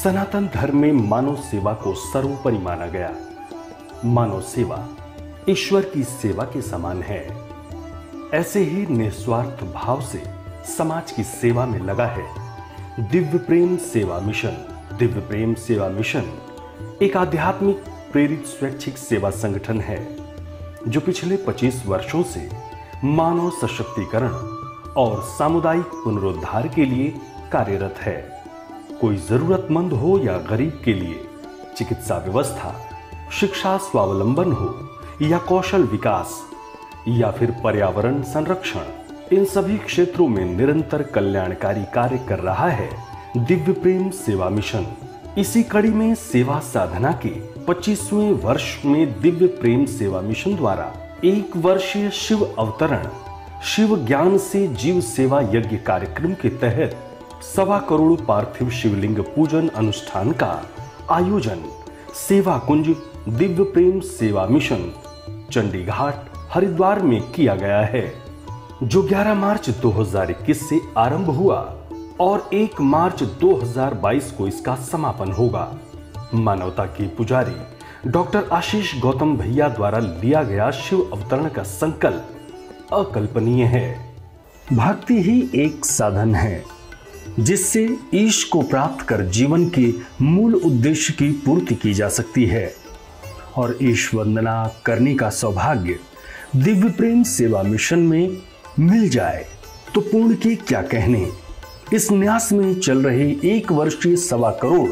सनातन धर्म में मानव सेवा को सर्वोपरि माना गया। मानव सेवा ईश्वर की सेवा के समान है। ऐसे ही निस्वार्थ भाव से समाज की सेवा में लगा है दिव्य प्रेम सेवा मिशन। दिव्य प्रेम सेवा मिशन एक आध्यात्मिक प्रेरित स्वैच्छिक सेवा संगठन है जो पिछले 25 वर्षों से मानव सशक्तिकरण और सामुदायिक पुनरुद्धार के लिए कार्यरत है। कोई जरूरतमंद हो या गरीब के लिए चिकित्सा व्यवस्था, शिक्षा स्वावलंबन हो या कौशल विकास या फिर पर्यावरण संरक्षण, इन सभी क्षेत्रों में निरंतर कल्याणकारी कार्य कर रहा है दिव्य प्रेम सेवा मिशन। इसी कड़ी में सेवा साधना के 25वें वर्ष में दिव्य प्रेम सेवा मिशन द्वारा 1 वर्षीय शिव अवतरण शिव ज्ञान से जीव सेवा यज्ञ कार्यक्रम के तहत 1.25 करोड़ पार्थिव शिवलिंग पूजन अनुष्ठान का आयोजन सेवा कुंज दिव्य प्रेम सेवा मिशन चंडीघाट हरिद्वार में किया गया है, जो 11 मार्च 2021 से आरंभ हुआ और 1 मार्च 2022 को इसका समापन होगा। मानवता के पुजारी डॉक्टर आशीष गौतम भैया द्वारा लिया गया शिव अवतरण का संकल्प अकल्पनीय है। भक्ति ही एक साधन है जिससे ईश को प्राप्त कर जीवन के मूल उद्देश्य की पूर्ति की जा सकती है और ईश वंदना करने का सौभाग्य दिव्य प्रेम सेवा मिशन में मिल जाए तो पूर्ण के क्या कहने। इस न्यास में चल रहे 1 वर्षीय 1.25 करोड़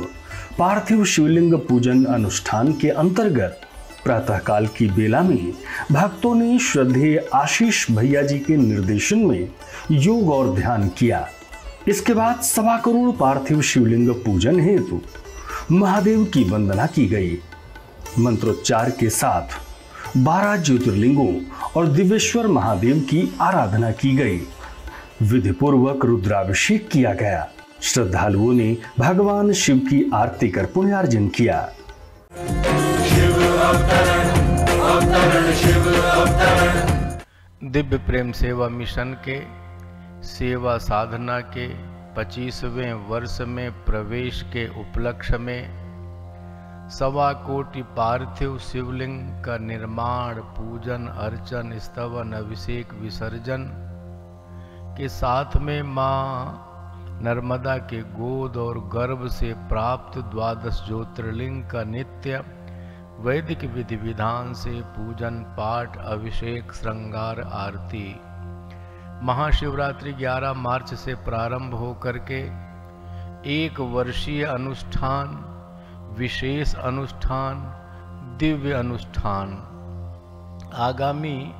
पार्थिव शिवलिंग पूजन अनुष्ठान के अंतर्गत प्रातःकाल की बेला में भक्तों ने श्रद्धेय आशीष भैया जी के निर्देशन में योग और ध्यान किया। इसके बाद 1.25 करोड़ पार्थिव शिवलिंग पूजन हेतु महादेव की वंदना की गई। मंत्रोच्चार के साथ 12 ज्योतिर्लिंगों और दिव्येश्वर महादेव की आराधना की गई। विधि पूर्वक रुद्राभिषेक किया गया। श्रद्धालुओं ने भगवान शिव की आरती कर पुण्यार्जन किया। शिव अवतरण, अवतरण, शिव अवतरण। दिव्य प्रेम सेवा मिशन के सेवा साधना के 25वें वर्ष में प्रवेश के उपलक्ष्य में 1.25 कोटि पार्थिव शिवलिंग का निर्माण, पूजन, अर्चन, स्तवन, अभिषेक, विसर्जन के साथ में मां नर्मदा के गोद और गर्भ से प्राप्त 12 ज्योतिर्लिंग का नित्य वैदिक विधि विधान से पूजन, पाठ, अभिषेक, श्रृंगार, आरती महाशिवरात्रि 11 मार्च से प्रारंभ होकर के 1 वर्षीय अनुष्ठान, विशेष अनुष्ठान, दिव्य अनुष्ठान आगामी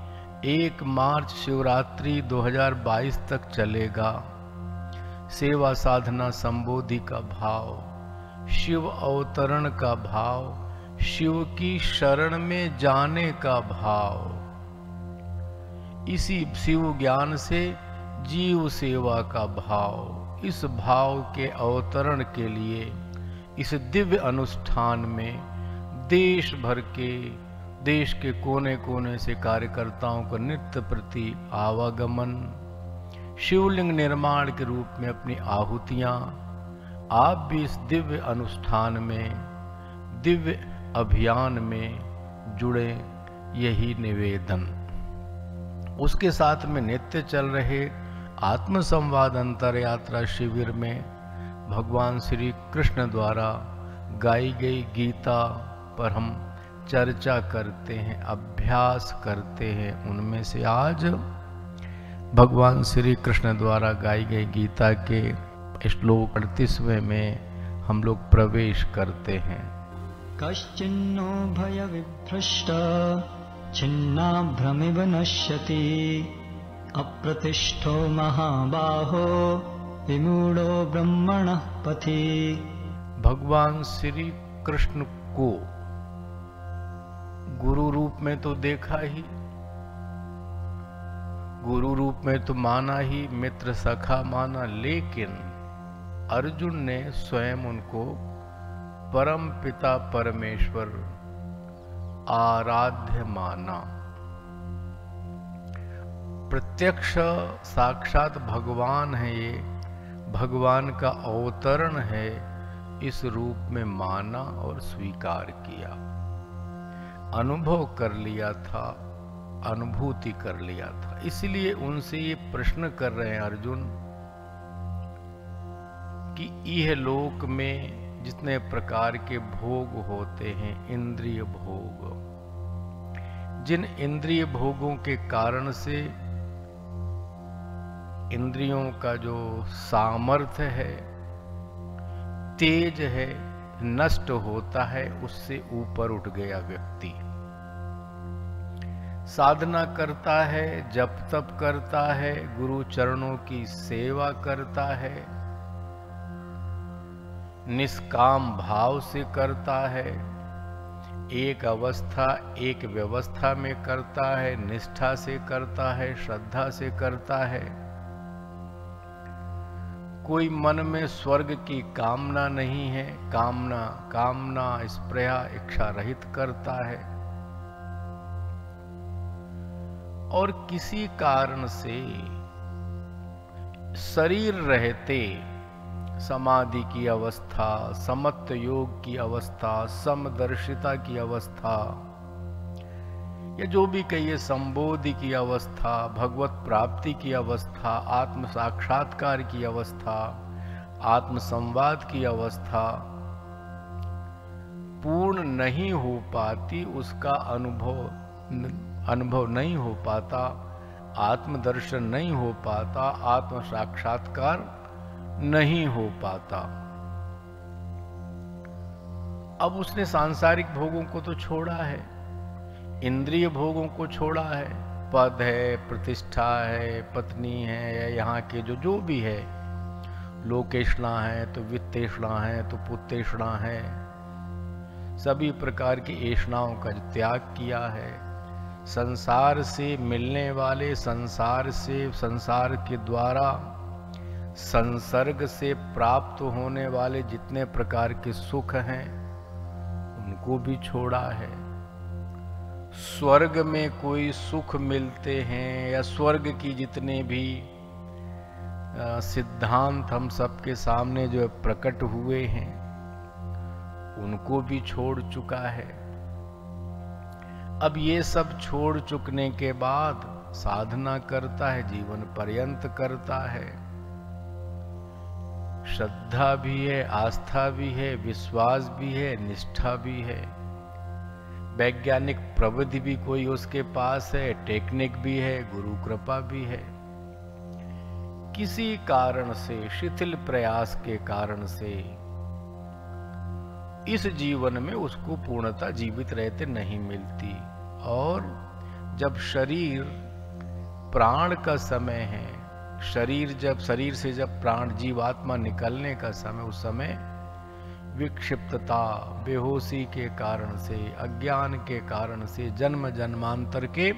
1 मार्च शिवरात्रि 2022 तक चलेगा। सेवा साधना संबोधि का भाव, शिव अवतरण का भाव, शिव की शरण में जाने का भाव, इसी शिव ज्ञान से जीव सेवा का भाव, इस भाव के अवतरण के लिए इस दिव्य अनुष्ठान में देश के कोने कोने से कार्यकर्ताओं का नित्य प्रति आवागमन, शिवलिंग निर्माण के रूप में अपनी आहुतियां, आप भी इस दिव्य अनुष्ठान में, दिव्य अभियान में जुड़े, यही निवेदन। उसके साथ में नित्य चल रहे आत्म संवाद अंतर यात्रा शिविर में भगवान श्री कृष्ण द्वारा गाई गई गीता पर हम चर्चा करते हैं, अभ्यास करते हैं। उनमें से आज भगवान श्री कृष्ण द्वारा गाई गई गीता के श्लोक 38वें में हम लोग प्रवेश करते हैं। कश्चिन्नो भय विभ्रष्ट छिन्नाभ्रमिव नश्यति अप्रतिष्ठो महाबाहो विमूढ़ो ब्रह्मणः पथि। भगवान श्री कृष्ण को गुरु रूप में तो देखा ही, गुरु रूप में तो माना ही, मित्र सखा माना, लेकिन अर्जुन ने स्वयं उनको परम पिता परमेश्वर आराध्य माना। प्रत्यक्ष साक्षात भगवान है, ये भगवान का अवतरण है, इस रूप में माना और स्वीकार किया, अनुभव कर लिया था, अनुभूति कर लिया था। इसलिए उनसे ये प्रश्न कर रहे हैं अर्जुन कि यह लोक में जितने प्रकार के भोग होते हैं, इंद्रिय भोग, जिन इंद्रिय भोगों के कारण से इंद्रियों का जो सामर्थ्य है, तेज है, नष्ट होता है, उससे ऊपर उठ गया व्यक्ति। साधना करता है, जप तप करता है, गुरु चरणों की सेवा करता है, निष्काम भाव से करता है, एक अवस्था एक व्यवस्था में करता है, निष्ठा से करता है, श्रद्धा से करता है। कोई मन में स्वर्ग की कामना नहीं है, कामना स्पृहा इच्छा रहित करता है, और किसी कारण से शरीर रहते समाधि की अवस्था, समत्व योग की अवस्था, समदर्शिता की अवस्था, या जो भी कहिए संबोधि की अवस्था, भगवत प्राप्ति की अवस्था, आत्म साक्षात्कार की अवस्था, आत्म संवाद की अवस्था पूर्ण नहीं हो पाती, उसका अनुभव नहीं हो पाता, आत्मदर्शन नहीं हो पाता, आत्म साक्षात्कार नहीं हो पाता। अब उसने सांसारिक भोगों को तो छोड़ा है, इंद्रिय भोगों को छोड़ा है, पद है, प्रतिष्ठा है, पत्नी है, या यहाँ के जो भी है, लोकेशना है तो वित्तेषणा है तो पुत्तेषणा है, सभी प्रकार की ऐषणाओं का त्याग किया है। संसार से मिलने वाले, संसार के द्वारा संसर्ग से प्राप्त होने वाले जितने प्रकार के सुख हैं उनको भी छोड़ा है। स्वर्ग में कोई सुख मिलते हैं या स्वर्ग की जितने भी सिद्धांत हम सबके सामने जो प्रकट हुए हैं उनको भी छोड़ चुका है। अब ये सब छोड़ चुकने के बाद साधना करता है, जीवन पर्यंत करता है, श्रद्धा भी है, आस्था भी है, विश्वास भी है, निष्ठा भी है, वैज्ञानिक प्रविधि भी कोई उसके पास है, टेक्निक भी है, गुरु कृपा भी है। किसी कारण से, शिथिल प्रयास के कारण से इस जीवन में उसको पूर्णता जीवित रहते नहीं मिलती, और जब शरीर प्राण का समय है, शरीर से जब प्राण जीवात्मा निकलने का समय, उस समय विक्षिप्तता, बेहोशी के कारण से, अज्ञान के कारण से, जन्म जन्मांतर के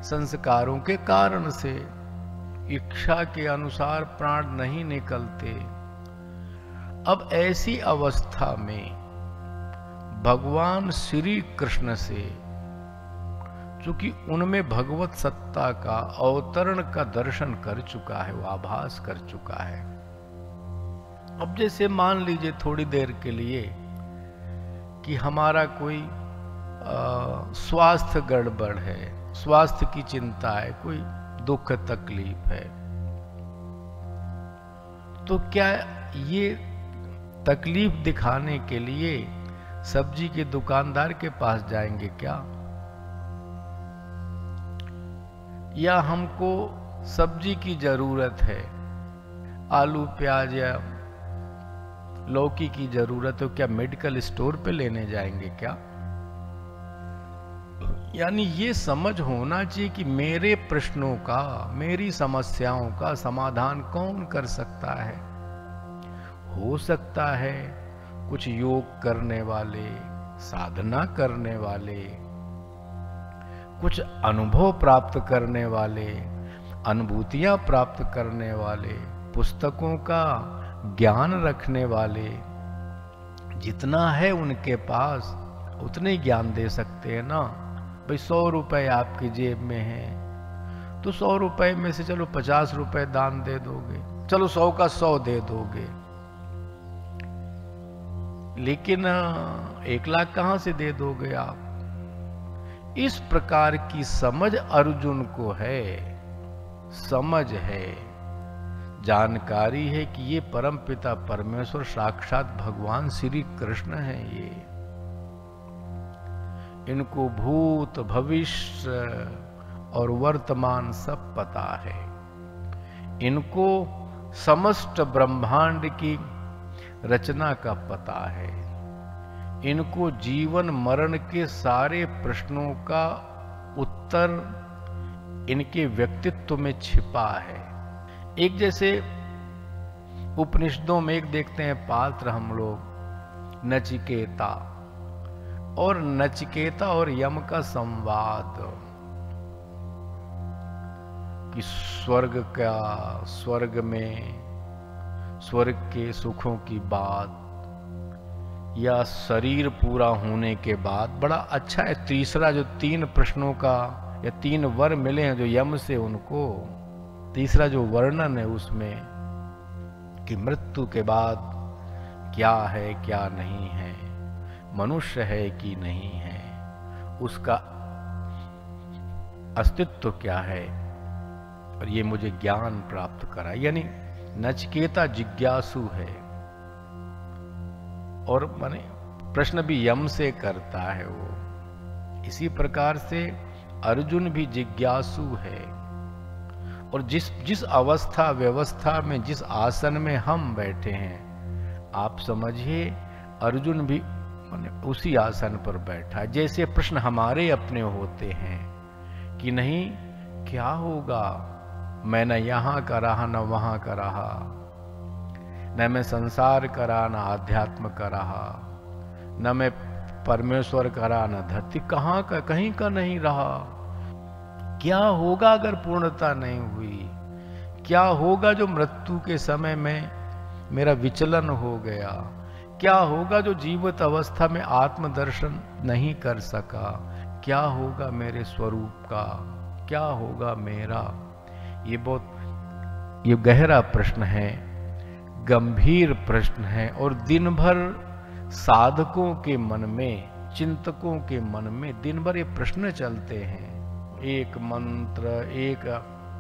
संस्कारों के कारण से इच्छा के अनुसार प्राण नहीं निकलते। अब ऐसी अवस्था में भगवान श्री कृष्ण से, चूंकि उनमें भगवत सत्ता का अवतरण का दर्शन कर चुका है, वो आभास कर चुका है। अब जैसे मान लीजिए थोड़ी देर के लिए कि हमारा कोई स्वास्थ्य गड़बड़ है, स्वास्थ्य की चिंता है, कोई दुख तकलीफ है, तो क्या ये तकलीफ दिखाने के लिए सब्जी के दुकानदार के पास जाएंगे क्या? या हमको सब्जी की जरूरत है, आलू प्याज या लौकी की जरूरत है, क्या मेडिकल स्टोर पे लेने जाएंगे क्या? यानी ये समझ होना चाहिए कि मेरे प्रश्नों का, मेरी समस्याओं का समाधान कौन कर सकता है? हो सकता है कुछ योग करने वाले, साधना करने वाले, कुछ अनुभव प्राप्त करने वाले, अनुभूतियां प्राप्त करने वाले, पुस्तकों का ज्ञान रखने वाले, जितना है उनके पास उतने ज्ञान दे सकते हैं ना। भाई 100 रुपए आपकी जेब में है तो 100 रुपए में से चलो 50 रुपए दान दे दोगे, चलो 100 का 100 दे दोगे। लेकिन 1 लाख कहां से दे दोगे आप? इस प्रकार की समझ अर्जुन को है, समझ है, जानकारी है कि ये परम पिता परमेश्वर साक्षात भगवान श्री कृष्ण है। ये इनको भूत भविष्य और वर्तमान सब पता है। इनको समस्त ब्रह्मांड की रचना का पता है। इनको जीवन मरण के सारे प्रश्नों का उत्तर इनके व्यक्तित्व में छिपा है। एक जैसे उपनिषदों में एक देखते हैं पात्र हम लोग, नचिकेता, और नचिकेता और यम का संवाद कि स्वर्ग में स्वर्ग के सुखों की बात, या शरीर पूरा होने के बाद। बड़ा अच्छा है तीसरा जो 3 प्रश्नों का या 3 वर मिले हैं जो यम से उनको, तीसरा जो वर्णन है उसमें कि मृत्यु के बाद क्या है क्या नहीं है, मनुष्य है कि नहीं है, उसका अस्तित्व क्या है, और ये मुझे ज्ञान प्राप्त करा। यानी नचिकेता जिज्ञासु है, और माने प्रश्न भी यम से करता है वो। इसी प्रकार से अर्जुन भी जिज्ञासु है, और जिस अवस्था व्यवस्था में, जिस आसन में हम बैठे हैं, आप समझिए अर्जुन भी उसी आसन पर बैठा है। जैसे प्रश्न हमारे अपने होते हैं कि नहीं क्या होगा, मैं न यहां का रहा न वहां का रहा, न मैं संसार का रहा न आध्यात्म का रहा, न मैं परमेश्वर का रहा न धरती, कहां का कहीं का नहीं रहा। क्या होगा अगर पूर्णता नहीं हुई? क्या होगा जो मृत्यु के समय में मेरा विचलन हो गया? क्या होगा जो जीवित अवस्था में आत्मदर्शन नहीं कर सका? क्या होगा मेरे स्वरूप का? क्या होगा मेरा? ये गहरा प्रश्न है, गंभीर प्रश्न है, और दिन भर साधकों के मन में, चिंतकों के मन में दिन भर ये प्रश्न चलते हैं। एक मंत्र, एक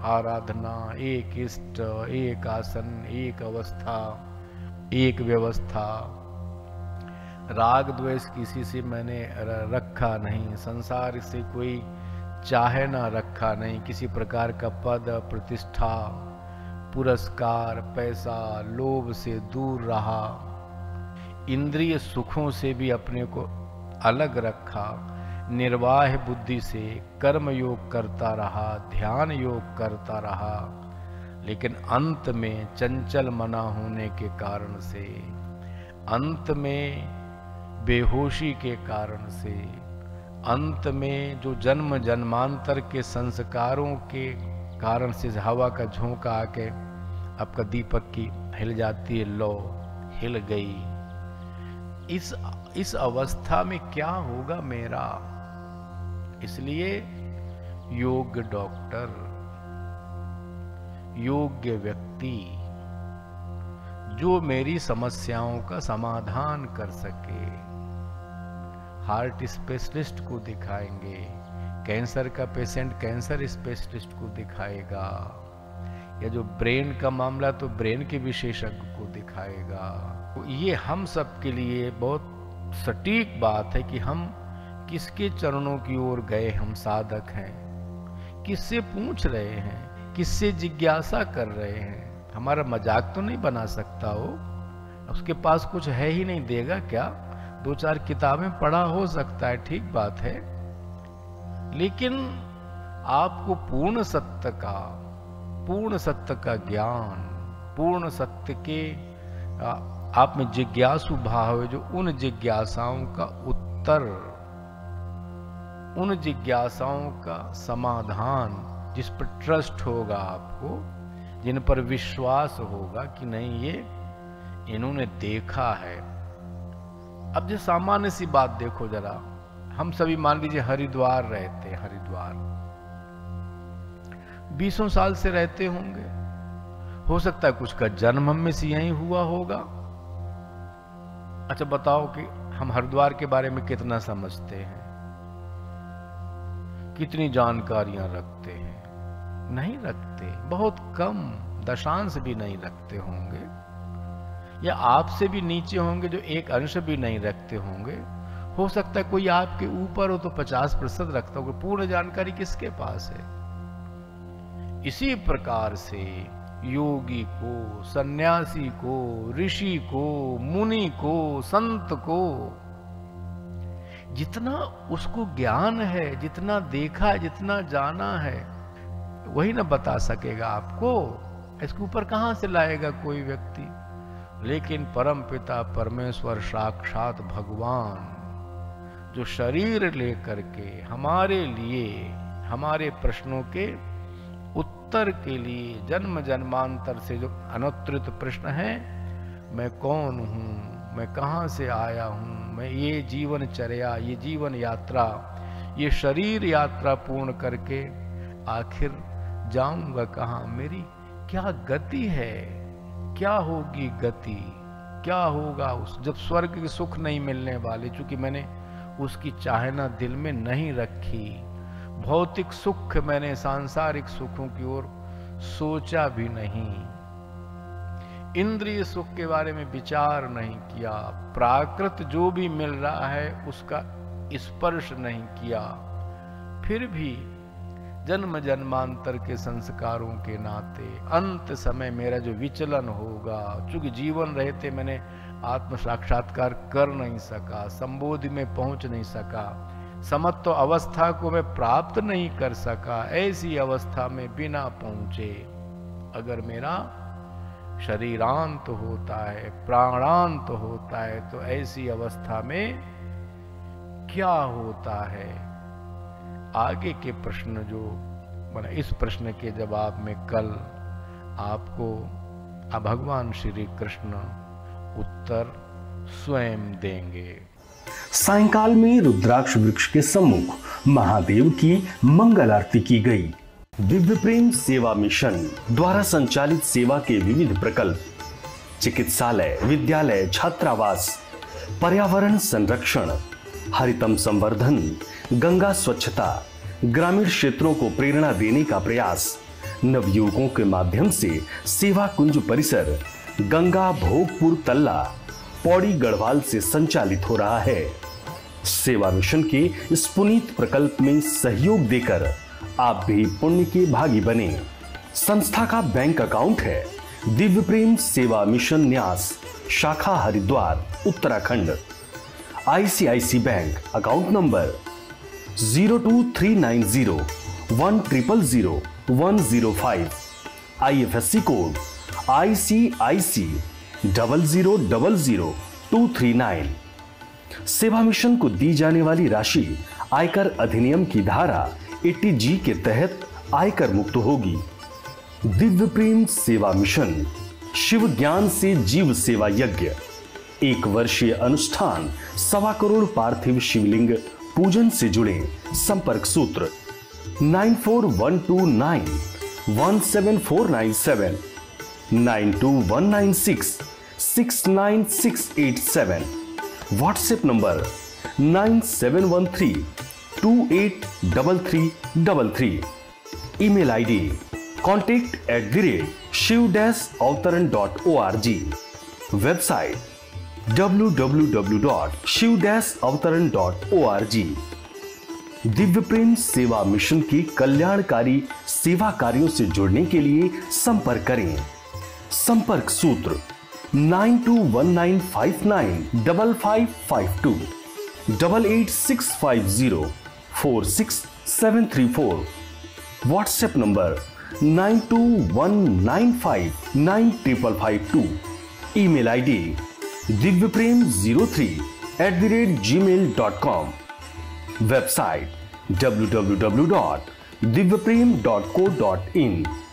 आराधना, एक इष्ट, एक आसन, एक अवस्था, एक व्यवस्था, राग द्वेष किसी से मैंने रखा नहीं, संसार से कोई चाहे ना रखा नहीं, किसी प्रकार का पद, प्रतिष्ठा, पुरस्कार, पैसा, लोभ से दूर रहा, इंद्रिय सुखों से भी अपने को अलग रखा, निर्वाह बुद्धि से कर्म योग करता रहा, ध्यान योग करता रहा, लेकिन अंत में चंचल मना होने के कारण से, अंत में बेहोशी के कारण से, अंत में जो जन्म जन्मांतर के संस्कारों के कारण से हवा का झोंका आके आपका दीपक की हिल जाती है, लो हिल गई। इस अवस्था में क्या होगा मेरा? इसलिए योग्य डॉक्टर, योग्य व्यक्ति जो मेरी समस्याओं का समाधान कर सके, हार्ट स्पेशलिस्ट को दिखाएंगे, कैंसर का पेशेंट कैंसर स्पेशलिस्ट को दिखाएगा, या जो ब्रेन का मामला तो ब्रेन के विशेषज्ञ को दिखाएगा। तो ये हम सब के लिए बहुत सटीक बात है कि हम किसके चरणों की ओर गए, हम साधक हैं, किससे पूछ रहे हैं, किससे जिज्ञासा कर रहे हैं। हमारा मजाक तो नहीं बना सकता वो, उसके पास कुछ है ही नहीं, देगा क्या? 2-4 किताबें पढ़ा हो सकता है, ठीक बात है, लेकिन आपको पूर्ण सत्य का ज्ञान, पूर्ण सत्य के आप में जिज्ञासु भाव है, जो उन जिज्ञासाओं का उत्तर, उन जिज्ञासाओं का समाधान, जिस पर ट्रस्ट होगा आपको, जिन पर विश्वास होगा कि नहीं ये इन्होंने देखा है। अब जो सामान्य सी बात देखो जरा, हम सभी मान लीजिए हरिद्वार रहते हैं, हरिद्वार 20 साल से रहते होंगे, हो सकता है कुछ का जन्म हम में से यहीं हुआ होगा, अच्छा बताओ कि हम हरिद्वार के बारे में कितना समझते हैं, कितनी जानकारियां रखते हैं? नहीं रखते, बहुत कम, दशांश भी नहीं रखते होंगे, या आपसे भी नीचे होंगे जो एक अंश भी नहीं रखते होंगे। हो सकता है कोई आपके ऊपर हो तो 50% रखता होगा। पूर्ण जानकारी किसके पास है? इसी प्रकार से योगी को, सन्यासी को, ऋषि को, मुनि को, संत को जितना उसको ज्ञान है, जितना देखा है, जितना जाना है, वही ना बता सकेगा आपको। इसके ऊपर कहां से लाएगा कोई व्यक्ति? लेकिन परम पिता परमेश्वर साक्षात भगवान जो शरीर लेकर के हमारे लिए, हमारे प्रश्नों के उत्तर के लिए जन्म जन्मांतर से जो अनुत्तरित प्रश्न है, मैं कौन हूं, मैं कहां से आया हूं, मैं ये जीवनचर्या, ये जीवन यात्रा, ये शरीर यात्रा पूर्ण करके आखिर जाऊंगा कहां, मेरी क्या गति है, क्या होगी गति, क्या होगा उस जब स्वर्ग के सुख नहीं मिलने वाले, चूंकि मैंने उसकी चाहना दिल में नहीं रखी। भौतिक सुख मैंने सांसारिक सुखों की ओर सोचा भी नहीं, इंद्रिय सुख के बारे में विचार नहीं किया, प्राकृत जो भी मिल रहा है उसका स्पर्श नहीं किया। फिर भी जन्म जन्मांतर के संस्कारों के नाते अंत समय मेरा जो विचलन होगा, चूंकि जीवन रहते मैंने आत्म साक्षात्कार कर नहीं सका, संबोधि में पहुंच नहीं सका, समत्व अवस्था को मैं प्राप्त नहीं कर सका, ऐसी अवस्था में बिना पहुंचे अगर मेरा शरीरांत होता है, प्राणांत होता है, तो ऐसी अवस्था में क्या होता है? आगे के प्रश्न जो इस प्रश्न के जवाब में कल आपको भगवान श्री कृष्ण उत्तर स्वयं देंगे। सायंकाल में रुद्राक्ष वृक्ष के सम्मुख महादेव की मंगल आरती की गई। दिव्य प्रेम सेवा मिशन द्वारा संचालित सेवा के विविध प्रकल्प, चिकित्सालय, विद्यालय, छात्रावास, पर्यावरण संरक्षण, हरितम संवर्धन, गंगा स्वच्छता, ग्रामीण क्षेत्रों को प्रेरणा देने का प्रयास, नवयुवकों के माध्यम से सेवा कुंज परिसर गंगा भोगपुर तल्ला पौड़ी गढ़वाल से संचालित हो रहा है। सेवा मिशन के इस पुनीत प्रकल्प में सहयोग देकर आप भी पुण्य के भागी बने। संस्था का बैंक अकाउंट है दिव्य प्रेम सेवा मिशन न्यास, शाखा Haridwar, Uttarakhand. ICIC bank account number 02390100105, IFSC code ICIC 0000239। सेवा मिशन को दी जाने वाली राशि आयकर अधिनियम की धारा 80G के तहत आयकर मुक्त होगी। दिव्य प्रेम सेवा मिशन शिव ज्ञान से जीव सेवा यज्ञ, 1 वर्षीय अनुष्ठान, 1.25 करोड़ पार्थिव शिवलिंग पूजन से जुड़े संपर्क सूत्र 9412917497, 9219669687, WhatsApp number 9713283333, email ID contact@shiv-avtaran.org, website www.shiv-avtaran.org। Divya प्रेम सेवा मिशन के कल्याणकारी सेवा कार्यों से जुड़ने के लिए संपर्क करें। संपर्क सूत्र 9219595552, 8865046734, WhatsApp number 9219595552, email ID divyprem03@gmail.com, website www.divyaprem.co.in।